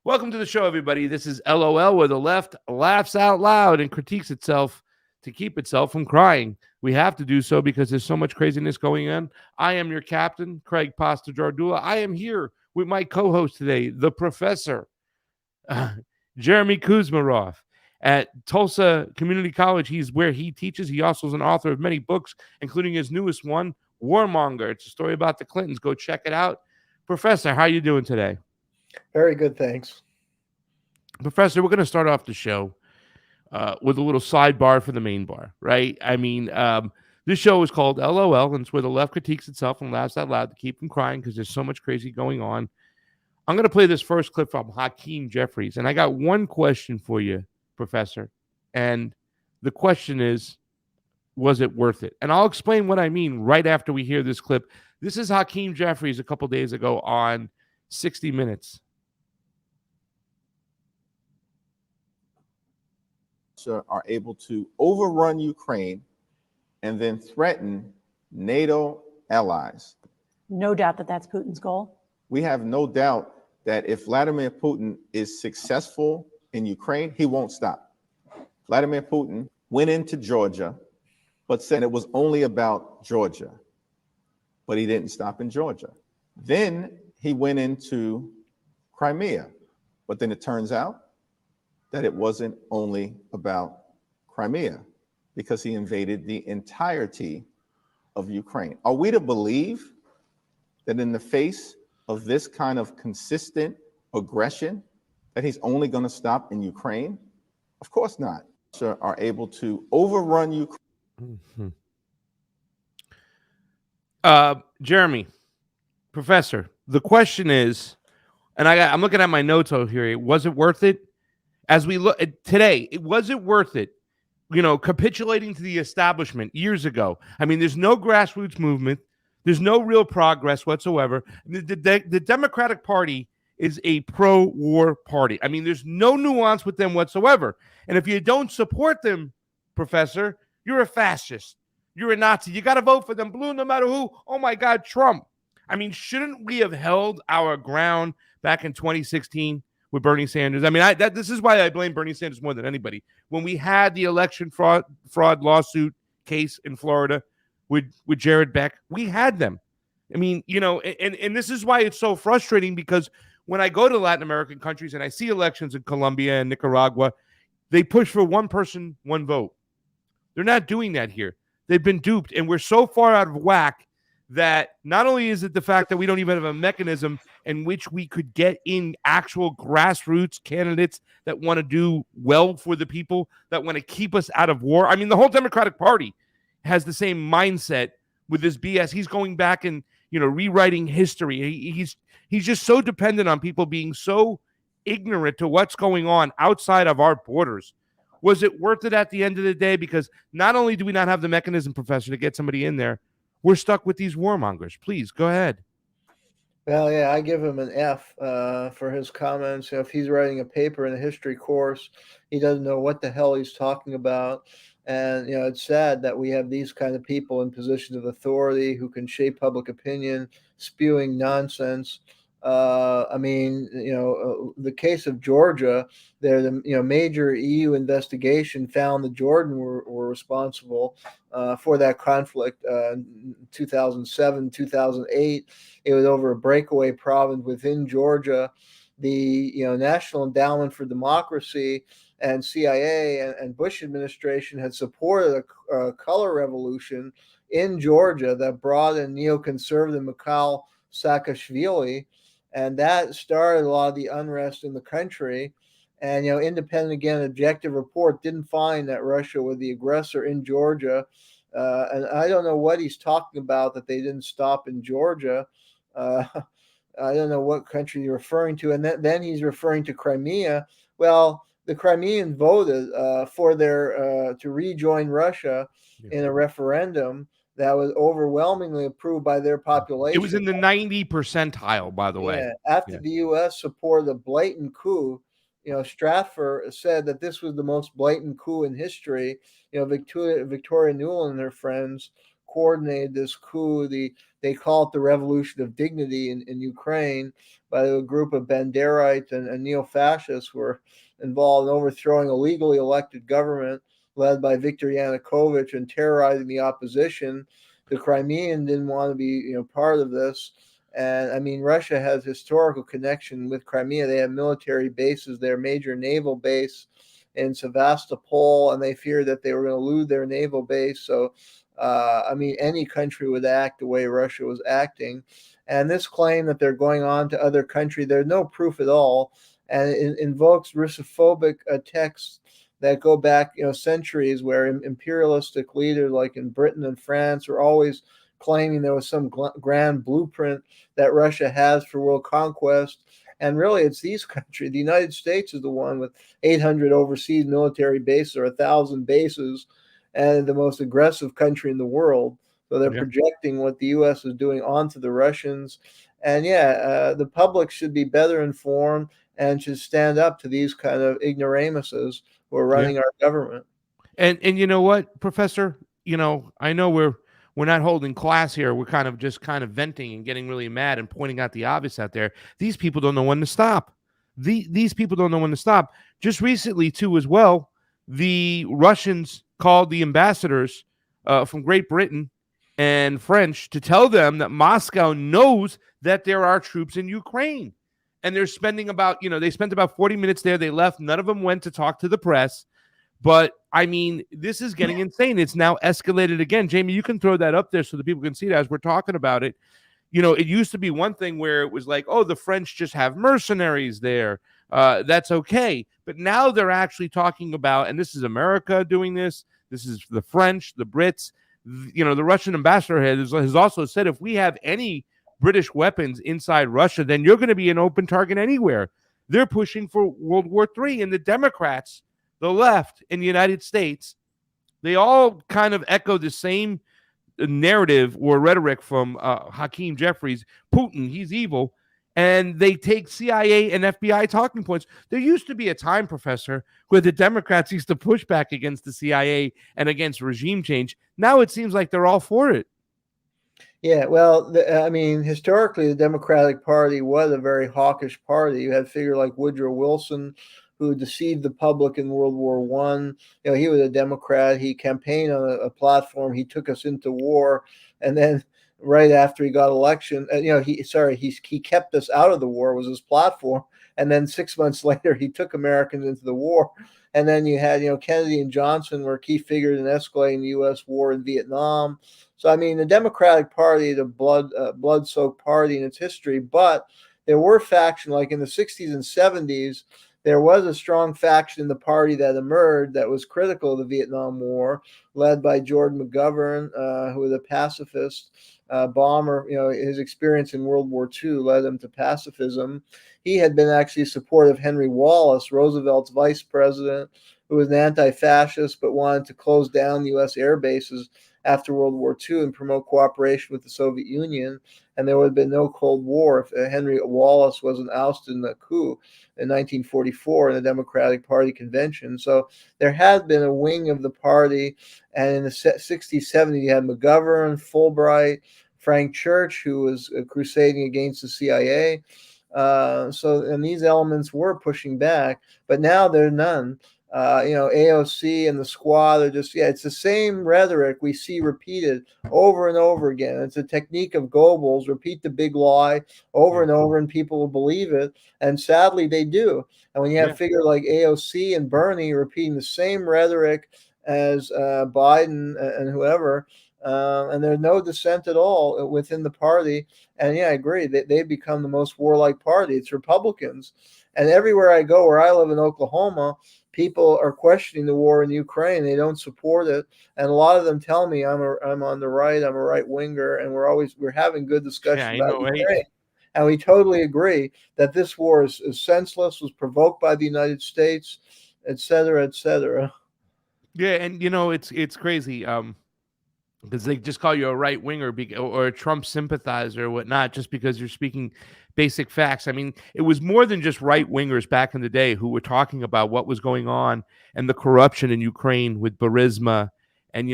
Welcome to the show, everybody. This is LOL, where the left laughs out loud and critiques itself to keep itself from crying. We have to do so because there's so much craziness going on. I am your captain, Craig Pasta Jardula. I am here with my co-host today, the professor, Jeremy Kuzmarov at Tulsa Community College. He's where he teaches. He also is an author of many books, including his newest one, Warmonger. It's a story about the Clintons. Go check it out. Professor, how are you doing today? Very good, thanks. Professor, we're going to start off the show with a little sidebar for the main bar, right? This show is called LOL, and it's where the left critiques itself and laughs out loud to keep from crying because there's so much crazy going on. I'm going to play this first clip from Hakeem Jeffries, and I got one question for you, Professor. And the question is, was it worth it? And I'll explain what I mean right after we hear this clip. This is Hakeem Jeffries a couple days ago on 60 Minutes. Are able to overrun Ukraine and then threaten NATO allies. No doubt that that's Putin's goal. We have no doubt that if Vladimir Putin is successful in Ukraine, he won't stop. Vladimir Putin went into Georgia, but said it was only about Georgia, but he didn't stop in Georgia. Then he went into Crimea, but then it turns out that it wasn't only about Crimea because he invaded the entirety of Ukraine. Are we to believe that in the face of this kind of consistent aggression that he's only going to stop in Ukraine? Of course not. Are able to overrun Ukraine. Jeremy, Professor, the question is, and I'm looking at my notes over here, was it worth it? As we look at today, was it worth it? Capitulating to the establishment years ago. I mean, there's no grassroots movement. There's no real progress whatsoever. The Democratic Party is a pro-war party. I mean, there's no nuance with them whatsoever. And if you don't support them, Professor, you're a fascist. You're a Nazi. You got to vote for them blue no matter who. Oh, my God, Trump. I mean, shouldn't we have held our ground back in 2016? With Bernie Sanders. I mean, this is why I blame Bernie Sanders more than anybody. When we had the election fraud lawsuit case in Florida with Jared Beck, we had them. I mean, and this is why it's so frustrating because when I go to Latin American countries and I see elections in Colombia and Nicaragua, they push for one person, one vote. They're not doing that here. They've been duped, and we're so far out of whack that not only is it the fact that we don't even have a mechanism in which we could get in actual grassroots candidates that want to do well for the people, that want to keep us out of war. I mean, the whole Democratic Party has the same mindset with this BS. He's going back and, rewriting history. He's just so dependent on people being so ignorant to what's going on outside of our borders. Was it worth it at the end of the day? Because not only do we not have the mechanism, Professor, to get somebody in there, we're stuck with these warmongers. Please, go ahead. Well, yeah, I give him an F for his comments. If he's writing a paper in a history course, he doesn't know what the hell he's talking about. And, it's sad that we have these kind of people in positions of authority who can shape public opinion, spewing nonsense. The case of Georgia, the major EU investigation found that Jordan were responsible for that conflict in 2007, 2008. It was over a breakaway province within Georgia. The National Endowment for Democracy and CIA and Bush administration had supported a color revolution in Georgia that brought in neoconservative Mikhail Saakashvili. And that started a lot of the unrest in the country. And, independent, again, objective report didn't find that Russia was the aggressor in Georgia. And I don't know what he's talking about that they didn't stop in Georgia. I don't know what country you're referring to. And then he's referring to Crimea. Well, the Crimeans voted for their to rejoin Russia in a referendum that was overwhelmingly approved by their population. It was in the 90 percentile, by the way. After the U.S. supported a blatant coup, Stratfor said that this was the most blatant coup in history. Victoria Nuland and her friends coordinated this coup. They call it the Revolution of Dignity in Ukraine, by a group of Banderites and neo-fascists who were involved in overthrowing a legally elected government led by Viktor Yanukovych and terrorizing the opposition. The Crimean didn't want to be, part of this. And I mean, Russia has historical connection with Crimea. They have military bases, their major naval base in Sevastopol, and they feared that they were going to lose their naval base. So, I mean, any country would act the way Russia was acting. And this claim that they're going on to other countries, there's no proof at all. And it invokes Russophobic texts that go back, centuries, where imperialistic leaders like in Britain and France are always claiming there was some grand blueprint that Russia has for world conquest. And really, it's these countries. The United States is the one with 800 overseas military bases, or 1,000 bases, and the most aggressive country in the world. So they're projecting what the U.S. is doing onto the Russians. And the public should be better informed and should stand up to these kind of ignoramuses who are running our government. And you know what, Professor? I know we're not holding class here. We're kind of venting and getting really mad and pointing out the obvious out there. These people don't know when to stop. These people don't know when to stop. Just recently, too, as well, the Russians called the ambassadors from Great Britain and French to tell them that Moscow knows that there are troops in Ukraine. And they're spending they spent about 40 minutes there. They left. None of them went to talk to the press. But, I mean, this is getting insane. It's now escalated again. Jamie, you can throw that up there so that people can see that as we're talking about it. It used to be one thing where it was like, oh, the French just have mercenaries there. That's okay. But now they're actually talking about, and this is America doing this. This is the French, the Brits. The Russian ambassador has also said, if we have any British weapons inside Russia, then you're going to be an open target anywhere. They're pushing for World War III, and the Democrats, the left in the United States, they all kind of echo the same narrative or rhetoric from Hakeem Jeffries. Putin, he's evil. And they take CIA and FBI talking points. There used to be a time, Professor, where the Democrats used to push back against the CIA and against regime change. Now it seems like they're all for it. Yeah, well, historically, the Democratic Party was a very hawkish party. You had a figure like Woodrow Wilson, who deceived the public in World War I. He was a Democrat. He campaigned on a platform. He took us into war, and then right after he got election, he kept us out of the war was his platform. And then 6 months later, he took Americans into the war. And then you had, Kennedy and Johnson were key figures in escalating the U.S. war in Vietnam. So, I mean, the Democratic Party, the blood-soaked party in its history, but there were factions like in the 60s and 70s. There was a strong faction in the party that emerged that was critical of the Vietnam War, led by Jordan McGovern, who was a pacifist bomber. His experience in World War II led him to pacifism. He had been actually supportive of Henry Wallace, Roosevelt's vice president, who was an anti-fascist but wanted to close down U.S. air bases after World War II and promote cooperation with the Soviet Union. And there would have been no Cold War if Henry Wallace wasn't ousted in a coup in 1944 in the Democratic Party convention. So there had been a wing of the party. And in the 60s, 70s, you had McGovern, Fulbright, Frank Church, who was crusading against the CIA. And these elements were pushing back, but now there are none. AOC and the squad are just, it's the same rhetoric we see repeated over and over again. It's a technique of Goebbels, repeat the big lie over and over, and people will believe it. And sadly, they do. And when you have figures like AOC and Bernie repeating the same rhetoric as Biden and whoever, and there's no dissent at all within the party. And I agree, they've become the most warlike party. It's Republicans. And everywhere I go, where I live in Oklahoma, people are questioning the war in Ukraine. They don't support it. And a lot of them tell me I'm on the right, I'm a right winger, and we're having good discussion about Ukraine. Right? And we totally agree that this war is senseless, was provoked by the United States, et cetera, et cetera. Yeah, and it's crazy. Because they just call you a right winger or a Trump sympathizer or whatnot, just because you're speaking basic facts. I mean, it was more than just right wingers back in the day who were talking about what was going on and the corruption in Ukraine with Burisma and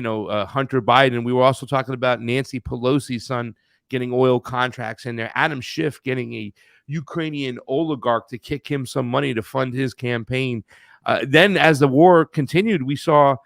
Hunter Biden. We were also talking about Nancy Pelosi's son getting oil contracts in there. Adam Schiff getting a Ukrainian oligarch to kick him some money to fund his campaign. Then, as the war continued, we saw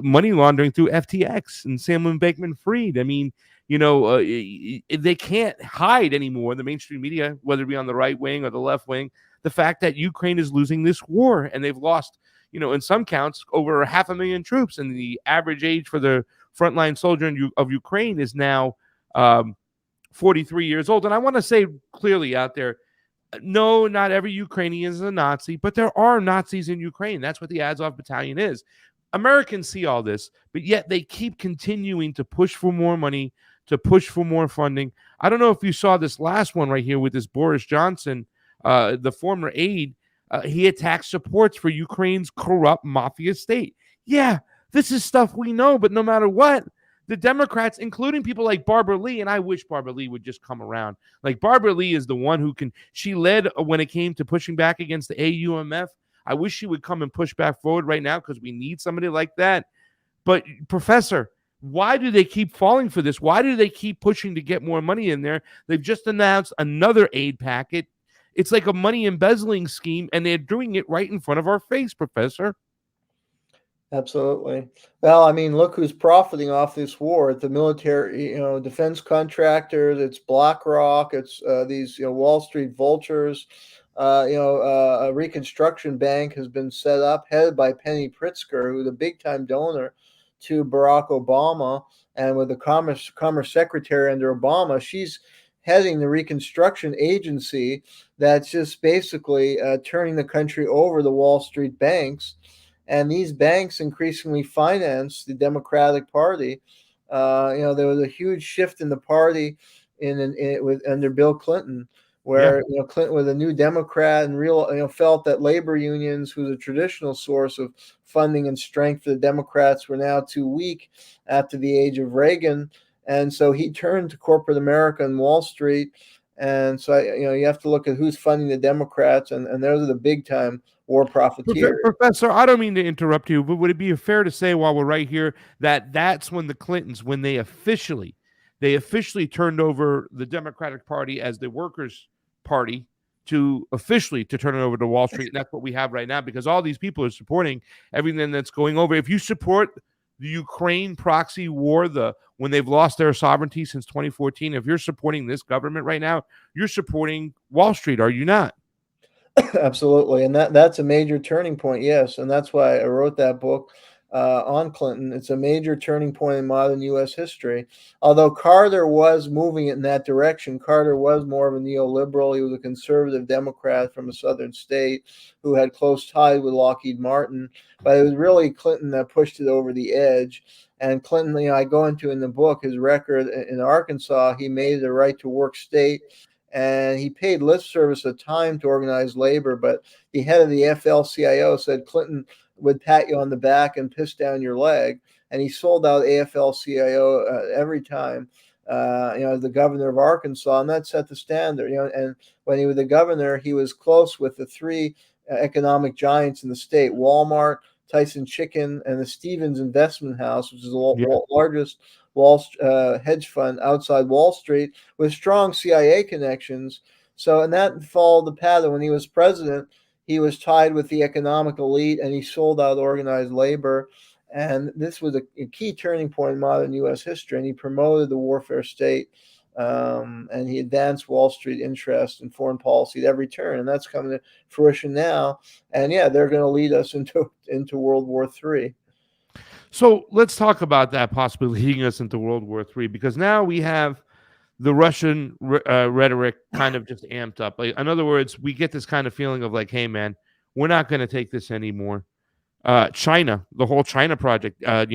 money laundering through FTX and Sam Bankman-Fried. I mean, they can't hide anymore, the mainstream media, whether it be on the right wing or the left wing, the fact that Ukraine is losing this war, and they've lost, in some counts, over 500,000 troops, and the average age for the frontline soldier of Ukraine is now 43 years old. And I want to say clearly out there, no, not every Ukrainian is a Nazi, but there are Nazis in Ukraine. That's what the Azov Battalion is. Americans see all this, but yet they keep continuing to push for more money, to push for more funding. I don't know if you saw this last one right here with this Boris Johnson, the former aide. He attacks supports for Ukraine's corrupt mafia state. Yeah, this is stuff we know, but no matter what, the Democrats, including people like Barbara Lee, and I wish Barbara Lee would just come around. Like, Barbara Lee is the one she led when it came to pushing back against the AUMF. I wish she would come and push back forward right now, because we need somebody like that. But, Professor, why do they keep falling for this? Why do they keep pushing to get more money in there? They've just announced another aid packet. It's like a money embezzling scheme, and they're doing it right in front of our face, Professor. Absolutely. Well, I mean, look who's profiting off this war. The military, defense contractors, it's BlackRock, it's these, Wall Street vultures. A reconstruction bank has been set up, headed by Penny Pritzker, who's a big-time donor to Barack Obama, and with the Commerce Secretary under Obama, she's heading the Reconstruction Agency that's just basically turning the country over to Wall Street banks. And these banks increasingly finance the Democratic Party. There was a huge shift in the party under Bill Clinton, where Clinton was a new Democrat and felt that labor unions, who's a traditional source of funding and strength for the Democrats, were now too weak after the age of Reagan, and so he turned to corporate America and Wall Street. And so you have to look at who's funding the Democrats, and those are the big time war profiteers. Professor, I don't mean to interrupt you, but would it be fair to say, while we're right here, that that's when the Clintons, when they officially turned over the Democratic Party as the Workers' Party to turn it over to Wall Street? And that's what we have right now, because all these people are supporting everything that's going over. If you support the Ukraine proxy war, when they've lost their sovereignty since 2014, if you're supporting this government right now, you're supporting Wall Street, are you not? Absolutely. And that's a major turning point. Yes. And that's why I wrote that book on Clinton. It's a major turning point in modern U.S. history. Although Carter was moving in that direction, Carter was more of a neoliberal. He was a conservative Democrat from a southern state who had close ties with Lockheed Martin. But it was really Clinton that pushed it over the edge. And Clinton, I go into in the book his record in Arkansas. He made it a right to work state. And he paid lip service at time to organize labor, but the head of the AFL-CIO said Clinton would pat you on the back and piss down your leg, and he sold out AFL-CIO every time. As the governor of Arkansas, and that set the standard. And when he was the governor, he was close with the three economic giants in the state: Walmart, Tyson Chicken, and the Stevens Investment House, which is the largest hedge fund outside Wall Street, with strong CIA connections. So, and that followed the pattern. When he was president, he was tied with the economic elite, and he sold out organized labor. And this was a key turning point in modern U.S. history. And he promoted the warfare state, and he advanced Wall Street interest in foreign policy at every turn. And that's coming to fruition now. And they're going to lead us into World War III. So let's talk about that possibly leading us into World War III, because now we have the Russian rhetoric kind of just amped up. Like, in other words, we get this kind of feeling of like, hey, man, we're not going to take this anymore. China, the whole China project, Janet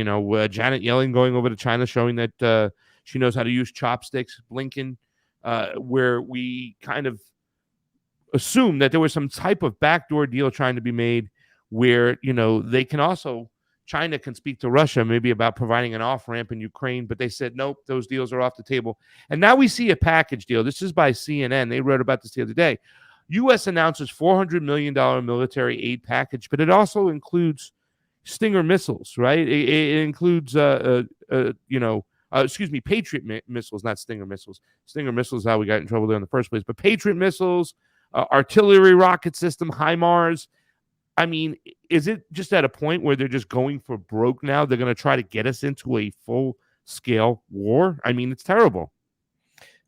Yellen going over to China, showing that she knows how to use chopsticks, Blinken, where we kind of assume that there was some type of backdoor deal trying to be made where, they can also, China can speak to Russia maybe about providing an off-ramp in Ukraine, but they said, nope, those deals are off the table. And now we see a package deal. This is by CNN. They wrote about this the other day. U.S. announces $400 million military aid package, but it also includes Stinger missiles, right? It includes, Patriot missiles, not Stinger missiles. Stinger missiles is how we got in trouble there in the first place. But Patriot missiles, artillery rocket system, HIMARS. I mean, is it just at a point where they're just going for broke now? They're going to try to get us into a full-scale war? I mean, it's terrible.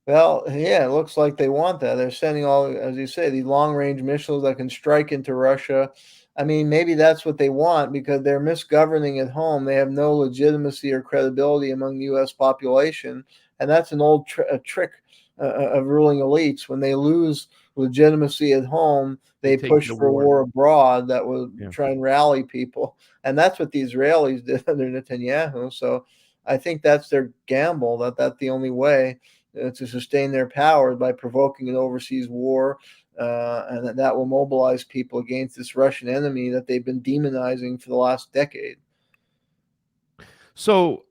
Well, yeah, it looks like they want that. They're sending all, as you say, these long-range missiles that can strike into Russia. I mean, maybe that's what they want because they're misgoverning at home. They have no legitimacy or credibility among the U.S. population, and that's an old trick of ruling elites. When they lose legitimacy at home, they take push the for war. war abroad that will Yeah. try and rally people, and that's what the Israelis did under Netanyahu. So I think that's their gamble. That's the only way to sustain their power by provoking an overseas war, and that will mobilize people against this Russian enemy that they've been demonizing for the last decade. So,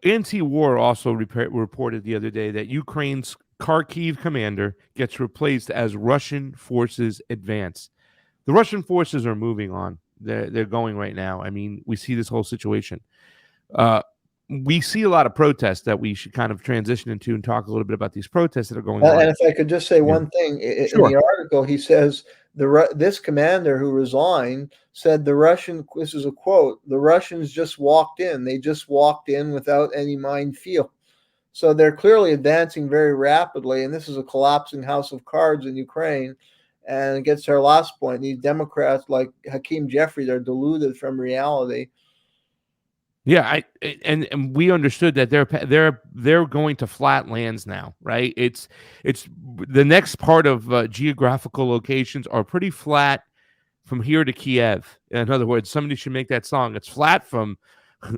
anti-war also reported the other day that Ukraine's Kharkiv commander gets replaced as Russian forces advance. The Russian forces are moving on. They're going right now. I mean, we see this whole situation. We see a lot of protests that we should kind of transition into and talk a little bit about these protests that are going on. And if I could just say one thing, in Sure. the article, he says this commander who resigned said this is a quote, the Russians just walked in. They just walked in without any minefield. So they're clearly advancing very rapidly, and this is a collapsing house of cards in Ukraine. And it gets to our last point. These Democrats like Hakeem Jeffries are deluded from reality. Yeah, and we understood that they're going to flat lands now, right? It's the next part of geographical locations are pretty flat from here to Kiev. In other words, somebody should make that song. It's flat from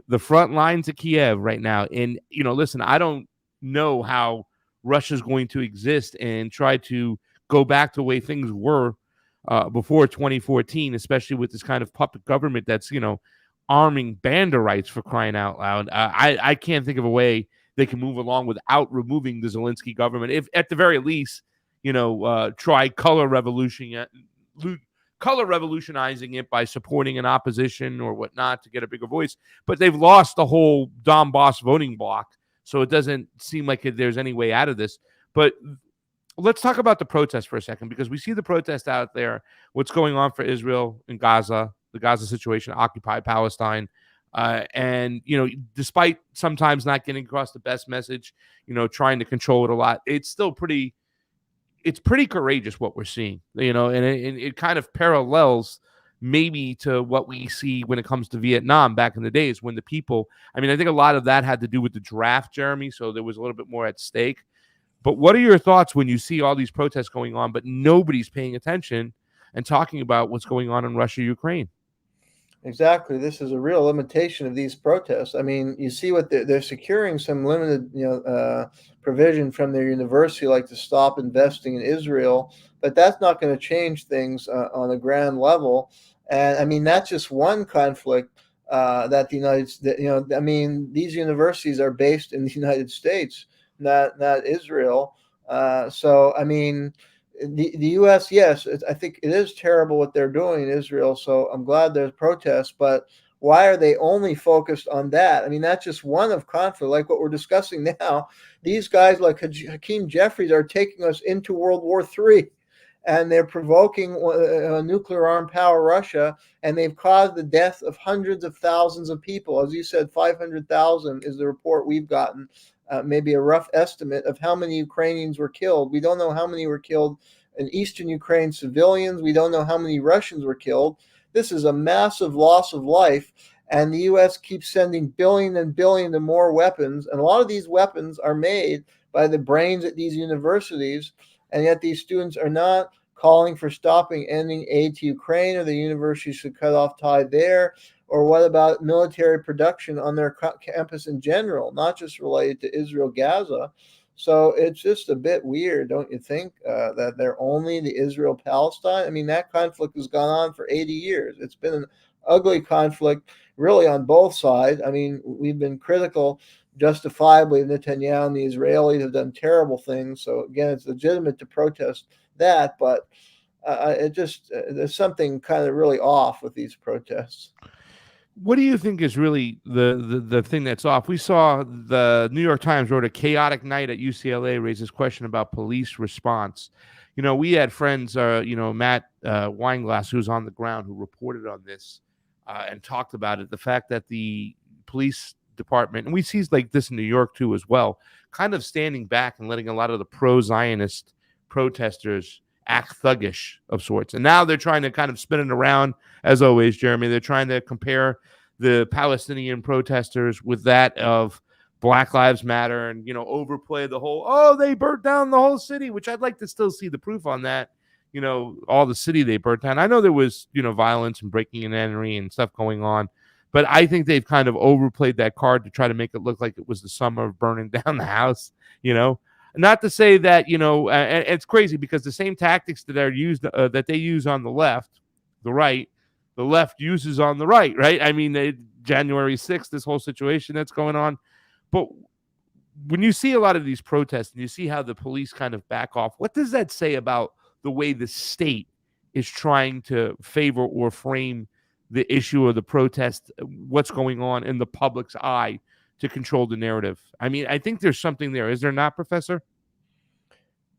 the front line to Kiev right now. And listen, I don't know how Russia's going to exist and try to go back to the way things were before 2014, especially with this kind of puppet government that's arming Banderites, for crying out loud. I can't think of a way they can move along without removing the Zelensky government. If at the very least, try color revolutionizing it by supporting an opposition or whatnot to get a bigger voice. But they've lost the whole Donbass voting bloc, so it doesn't seem like there's any way out of this. But let's talk about the protests for a second, because we see the protest out there, what's going on for Israel and Gaza, the Gaza situation, occupied Palestine. And, despite sometimes not getting across the best message, trying to control it a lot, it's still pretty courageous what we're seeing, and it kind of parallels maybe to what we see when it comes to Vietnam back in the days when the people, I think a lot of that had to do with the draft, Jeremy, so there was a little bit more at stake. But what are your thoughts when you see all these protests going on, but nobody's paying attention and talking about what's going on in Russia, Ukraine? Exactly. This is a real limitation of these protests. I mean, you see what they're securing some limited, provision from their university, like to stop investing in Israel, but that's not going to change things on a grand level. And I mean, that's just one conflict that the United States, these universities are based in the United States, not Israel. So, I mean, the U.S., yes, I think it is terrible what they're doing in Israel. So I'm glad there's protests, but why are they only focused on that? I mean, that's just one of conflict, like what we're discussing now. These guys like Hakeem Jeffries are taking us into World War III, and they're provoking a nuclear armed power, Russia, and they've caused the death of hundreds of thousands of people. As you said, 500,000 is the report we've gotten. Maybe a rough estimate of how many Ukrainians were killed. We don't know how many were killed in eastern Ukraine civilians. We don't know how many Russians were killed. This is a massive loss of life, and the U.S. keeps sending billion and billion and more weapons, and a lot of these weapons are made by the brains at these universities, and yet these students are not calling for stopping ending aid to Ukraine, or the university should cut off ties there. Or what about military production on their campus in general, not just related to Israel, Gaza? So it's just a bit weird, don't you think, that they're only the Israel-Palestine? I mean, that conflict has gone on for 80 years. It's been an ugly conflict, really, on both sides. I mean, we've been critical, justifiably, of Netanyahu, and the Israelis have done terrible things. So, again, it's legitimate to protest that, but there's something kind of really off with these protests. What do you think is really the thing that's off? We saw the New York Times wrote a chaotic night at UCLA raises question about police response. We had friends, Matt Weinglass, who's on the ground, who reported on this and talked about it. The fact that the police department, and we see like this in New York too as well, kind of standing back and letting a lot of the pro-Zionist protesters act thuggish of sorts. And now they're trying to kind of spin it around, as always, Jeremy. They're trying to compare the Palestinian protesters with that of Black Lives Matter and, overplay the whole, oh, they burnt down the whole city, which I'd like to still see the proof on that. All the city they burnt down. I know there was, violence and breaking and entering and stuff going on, but I think they've kind of overplayed that card to try to make it look like it was the summer of burning down the house, Not to say that, and it's crazy because the same tactics that are used, that they use on the left, the right, the left uses on the right, right? I mean, January 6th, this whole situation that's going on. But when you see a lot of these protests and you see how the police kind of back off, what does that say about the way the state is trying to favor or frame the issue of the protest, what's going on in the public's eye to control the narrative? I mean, I think there's something there. Is there not, Professor?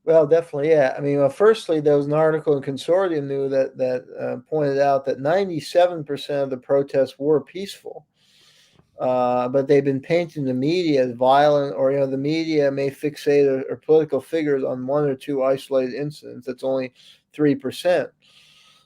Well, definitely, yeah. I mean, firstly, there was an article in Consortium News that pointed out that 97% of the protests were peaceful, but they've been painting the media as violent, or the media may fixate or political figures on one or two isolated incidents. That's only 3%.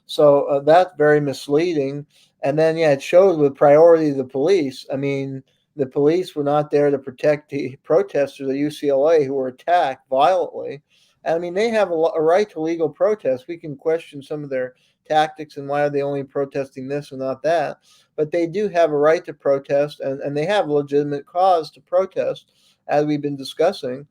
So that's very misleading. And then, it shows the priority of the police. I mean, the police were not there to protect the protesters at UCLA who were attacked violently. And I mean, they have a right to legal protest. We can question some of their tactics and why are they only protesting this and not that. But they do have a right to protest, and they have legitimate cause to protest, as we've been discussing.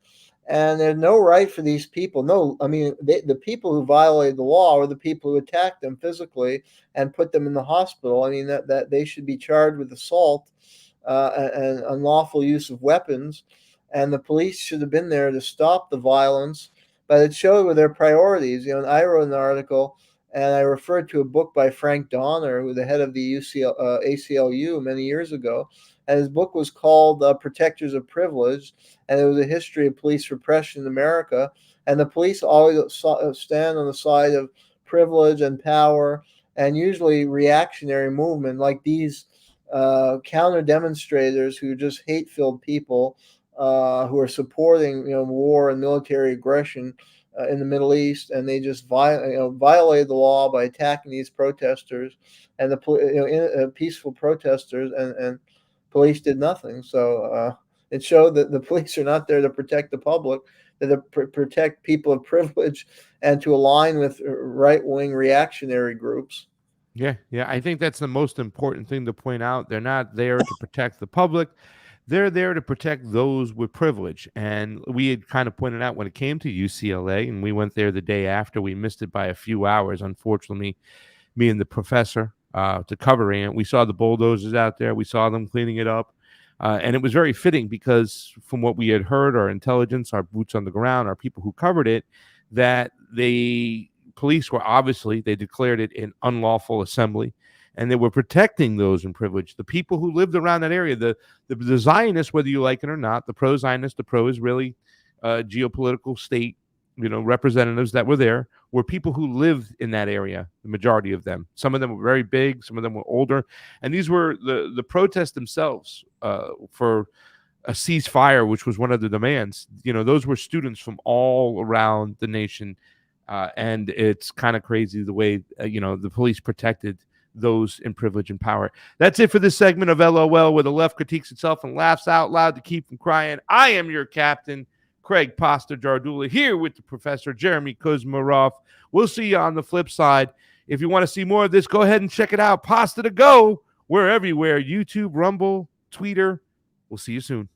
And there's no right for these people. No, I mean, the people who violated the law are the people who attacked them physically and put them in the hospital. I mean, that they should be charged with assault and unlawful use of weapons. And the police should have been there to stop the violence. But it showed with their priorities. And I wrote an article, and I referred to a book by Frank Donner, who was the head of the ACLU many years ago. And his book was called Protectors of Privilege, and it was a history of police repression in America. And the police always stand on the side of privilege and power, and usually reactionary movement, like these counter demonstrators who are just hate-filled people who are supporting war and military aggression in the Middle East, and they just violated the law by attacking these protesters and the peaceful protesters, and police did nothing. So it showed that the police are not there to protect the public, they're to protect people of privilege and to align with right-wing reactionary groups. Yeah. I think that's the most important thing to point out. They're not there to protect the public. They're there to protect those with privilege. And we had kind of pointed out when it came to UCLA, and we went there the day after. We missed it by a few hours, unfortunately, me and the professor, to cover it. We saw the bulldozers out there. We saw them cleaning it up. And it was very fitting because from what we had heard, our intelligence, our boots on the ground, our people who covered it, that the police were obviously, they declared it an unlawful assembly. And they were protecting those in privilege, the people who lived around that area, the Zionists, whether you like it or not, the pro-Zionist, the pro-Israeli geopolitical state, representatives that were there were people who lived in that area, the majority of them. Some of them were very big, some of them were older. And these were the protests themselves for a ceasefire, which was one of the demands. Those were students from all around the nation. And it's kind of crazy the way, the police protected those in privilege and power. That's it for this segment of LOL, where the left critiques itself and laughs out loud to keep from crying. I am your captain, Craig Pasta Jardula, here with the professor, Jeremy Kuzmarov. We'll see you on the flip side. If you want to see more of this, go ahead and check it out. Pasta to go. We're everywhere. YouTube, Rumble, Twitter. We'll see you soon.